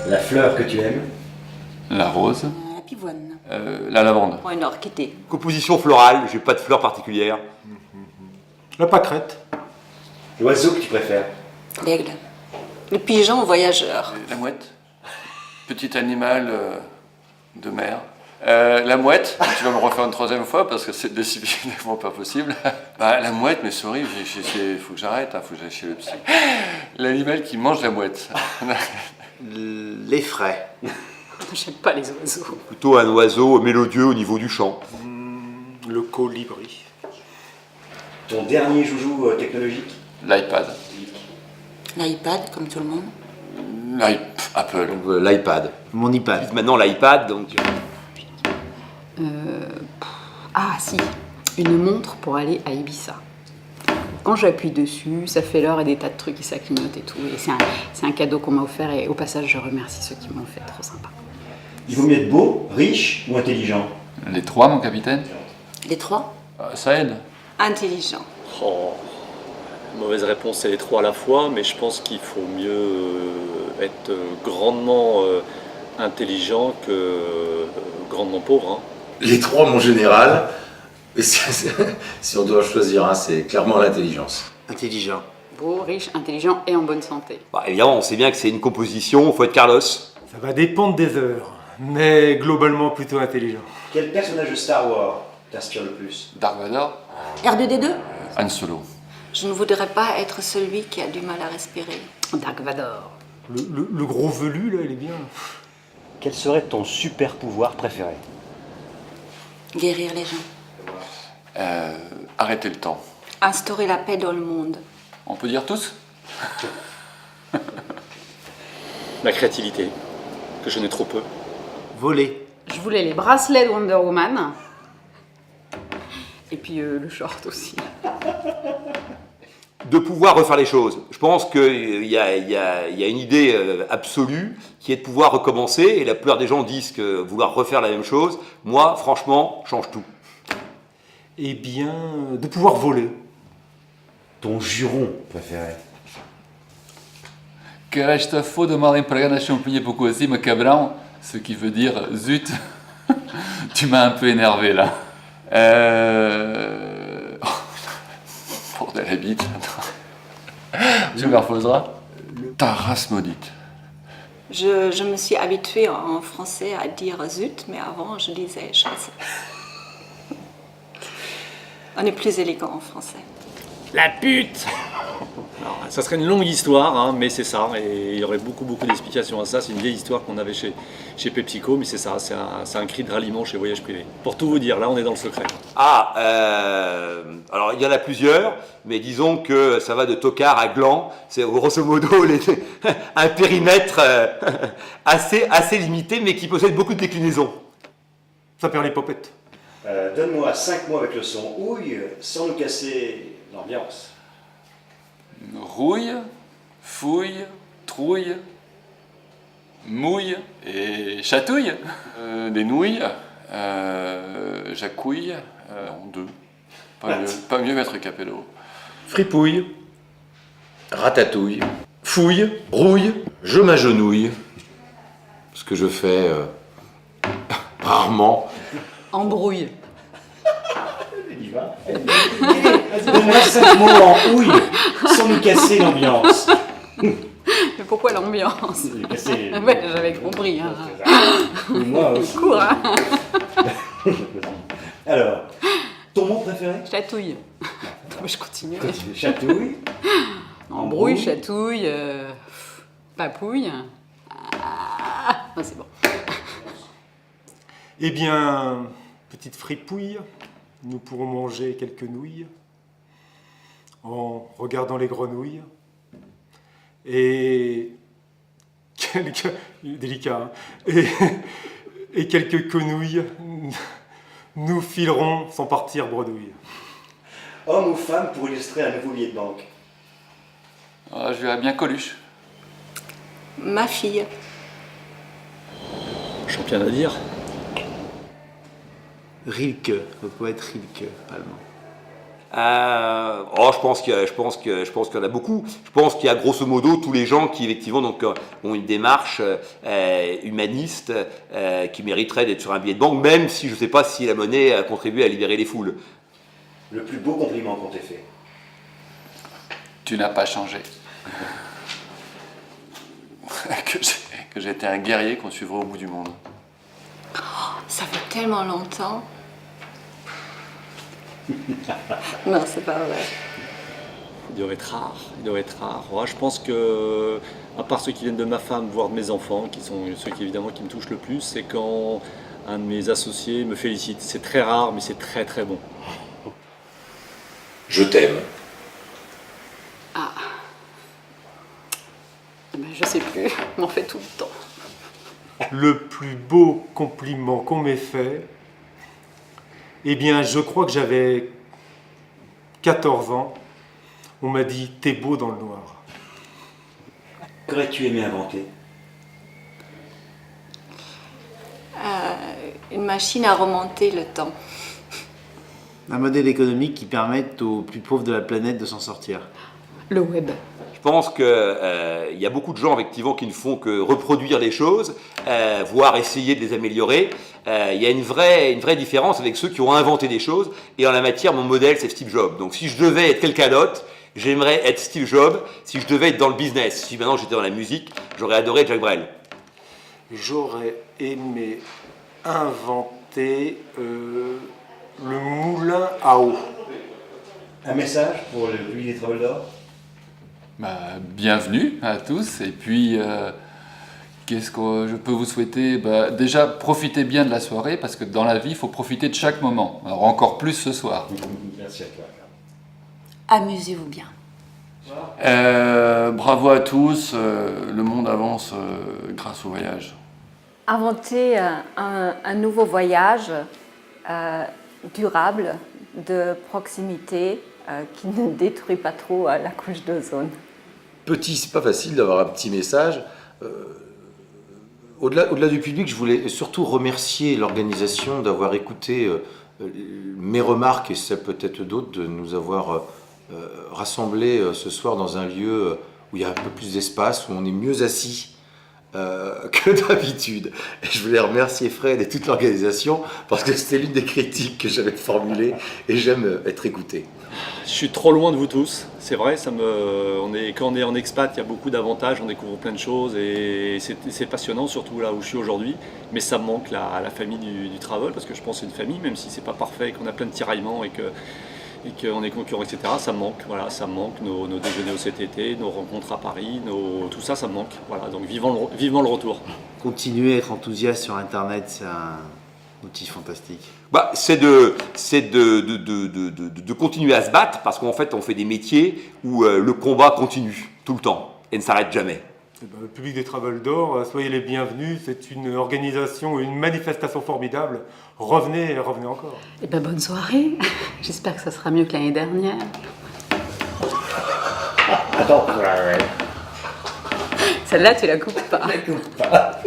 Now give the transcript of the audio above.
La fleur que tu aimes? La rose. La pivoine. La lavande. Ou une orchidée. Composition florale, j'ai pas de fleur particulière. La pâquerette. L'oiseau que tu préfères? L'aigle. Le pigeon voyageur. La mouette. Petit animal de mer. La mouette, tu vas me refaire une troisième fois parce que c'est décidément pas possible. Bah, la mouette, mes souris, il faut que j'arrête, faut que j'aille chez le psy. L'animal qui mange la mouette. Les frais. J'aime pas les oiseaux. Plutôt un oiseau mélodieux au niveau du chant. Le colibri. Ton dernier joujou technologique? L'iPad. L'iPad, comme tout le monde. Apple. L'iPad. Mon iPad. Maintenant l'iPad, donc... Ah si, une montre pour aller à Ibiza. Quand j'appuie dessus, ça fait l'heure et des tas de trucs qui ça clignote et tout. Et c'est un cadeau qu'on m'a offert et au passage je remercie ceux qui m'ont fait, trop sympa. Il vaut mieux être beau, riche ou intelligent? Les trois, mon capitaine. Les trois? Ça aide. Intelligent. Oh, mauvaise réponse, c'est les trois à la fois, mais je pense qu'il faut mieux être grandement intelligent que grandement pauvre. Les trois, mon général. Et si on doit choisir un, c'est clairement l'intelligence. Intelligent. Beau, riche, intelligent et en bonne santé. Bah, évidemment, on sait bien que c'est une composition, faut être Carlos. Ça va dépendre des heures, mais globalement plutôt intelligent. Quel personnage de Star Wars t'inspire le plus? Dark Vador. R2D2? Han Solo. Je ne voudrais pas être celui qui a du mal à respirer. Dark Vador. Le gros velu, là, il est bien. Quel serait ton super pouvoir préféré? Guérir les gens. Arrêter le temps. Instaurer la paix dans le monde. On peut dire tous? La créativité, que je n'ai trop peu. Voler. Je voulais les bracelets de Wonder Woman. Et puis le short aussi. De pouvoir refaire les choses. Je pense qu'il y a une idée absolue qui est de pouvoir recommencer, et la plupart des gens disent que vouloir refaire la même chose, moi, franchement, change tout. Eh bien, de pouvoir voler. Ton juron préféré? Que resta faux de mal empregada champignon pouco acima cabrão, ce qui veut dire zut, tu m'as un peu énervé là. Pour de la bite. Tu me reposeras. Ta race maudite. Je me suis habituée en français à dire zut, mais avant je disais chasse. On est plus élégant en français. La pute. Alors, ça serait une longue histoire, mais c'est ça, et il y aurait beaucoup d'explications à ça. C'est une vieille histoire qu'on avait chez PepsiCo, mais c'est ça, c'est un cri de ralliement chez Voyage Privé. Pour tout vous dire, là on est dans le secret. Alors il y en a plusieurs, mais disons que ça va de tocard à gland. C'est grosso modo un périmètre assez limité, mais qui possède beaucoup de déclinaisons. Ça perd les popettes. Donne-moi 5 mots avec le son ouille sans nous casser l'ambiance. Rouille, fouille, trouille, mouille et chatouille. Des nouilles, jacouille, en deux. Pas mieux Maître Capello. Fripouille, ratatouille, fouille, rouille, je m'agenouille. Ce que je fais rarement. Embrouille. Il y va. Donne-moi 5 mots en ouille sans nous casser l'ambiance. Mais pourquoi l'ambiance? Ouais, j'avais compris. Hein. Moi aussi. Cours, hein. Alors, ton mot préféré? Chatouille. Je continue. Chatouille. Embrouille, chatouille, papouille. Ah, c'est bon. Eh bien, petite fripouille, nous pourrons manger quelques nouilles en regardant les grenouilles et quelques... délicat, hein, et quelques quenouilles, nous filerons sans partir bredouille. Homme ou femme pour illustrer un nouveau billet de banque? Je verrais bien Coluche. Ma fille. Champion à dire. Rilke, le poète Rilke, allemand. Je pense qu'il y en a beaucoup. Je pense qu'il y a grosso modo tous les gens qui effectivement ont une démarche humaniste qui mériterait d'être sur un billet de banque, même si je ne sais pas si la monnaie a contribué à libérer les foules. Le plus beau compliment qu'on t'ait fait. Tu n'as pas changé. que j'étais un guerrier qu'on suivrait au bout du monde. Ça fait tellement longtemps. Non, c'est pas vrai. Il doit être rare, il doit être rare. Ouais, je pense que, à part ceux qui viennent de ma femme, voire de mes enfants, qui sont ceux qui évidemment qui me touchent le plus, c'est quand un de mes associés me félicite. C'est très rare, mais c'est très très bon. Je t'aime. Ben, je sais plus, on m'en fait tout le temps. Le plus beau compliment qu'on m'ait fait, eh bien, je crois que j'avais 14 ans. On m'a dit « T'es beau dans le noir ». Qu'aurais-tu aimé inventer? Une machine à remonter le temps. Un modèle économique qui permette aux plus pauvres de la planète de s'en sortir. Le web. Je pense qu'il y a beaucoup de gens effectivement qui ne font que reproduire les choses, voire essayer de les améliorer. Il y a une vraie différence avec ceux qui ont inventé des choses. Et en la matière, mon modèle, c'est Steve Jobs. Donc si je devais être quelqu'un d'autre, j'aimerais être Steve Jobs. Si je devais être dans le business, si maintenant j'étais dans la musique, j'aurais adoré être Jacques Brel. J'aurais aimé inventer le moulin à eau. Un message pour le public des Travel d'Or? Bienvenue à tous, et puis qu'est-ce que je peux vous souhaiter? Déjà, profitez bien de la soirée, parce que dans la vie, il faut profiter de chaque moment, alors encore plus ce soir. Merci à toi. Amusez-vous bien. Bravo à tous, le monde avance grâce au voyage. Inventer un nouveau voyage durable, de proximité, qui ne détruit pas trop la couche d'ozone. Petit, c'est pas facile d'avoir un petit message. Au-delà du public, je voulais surtout remercier l'organisation d'avoir écouté mes remarques et celles peut-être d'autres, de nous avoir rassemblés ce soir dans un lieu où il y a un peu plus d'espace, où on est mieux assis que d'habitude. Et je voulais remercier Fred et toute l'organisation parce que c'était l'une des critiques que j'avais formulées et j'aime être écouté. Je suis trop loin de vous tous, c'est vrai, quand on est en expat, il y a beaucoup d'avantages, on découvre plein de choses et c'est passionnant, surtout là où je suis aujourd'hui. Mais ça me manque la famille du travel, parce que je pense que c'est une famille, même si c'est pas parfait, qu'on a plein de tiraillements et qu'on est concurrents, etc. Ça me manque, voilà, ça me manque, nos déjeuners au CTT, nos rencontres à Paris, tout ça, ça me manque. Voilà, donc vivement le retour. Continuer à être enthousiaste sur Internet, c'est un outil fantastique. C'est de continuer à se battre, parce qu'en fait, on fait des métiers où le combat continue tout le temps et ne s'arrête jamais. Le public des Travel d'Or, soyez les bienvenus. C'est une organisation, une manifestation formidable. Revenez encore. Eh ben, bonne soirée. J'espère que ça sera mieux que l'année dernière. Attends, Celle-là, tu la coupes pas. je la coupe pas.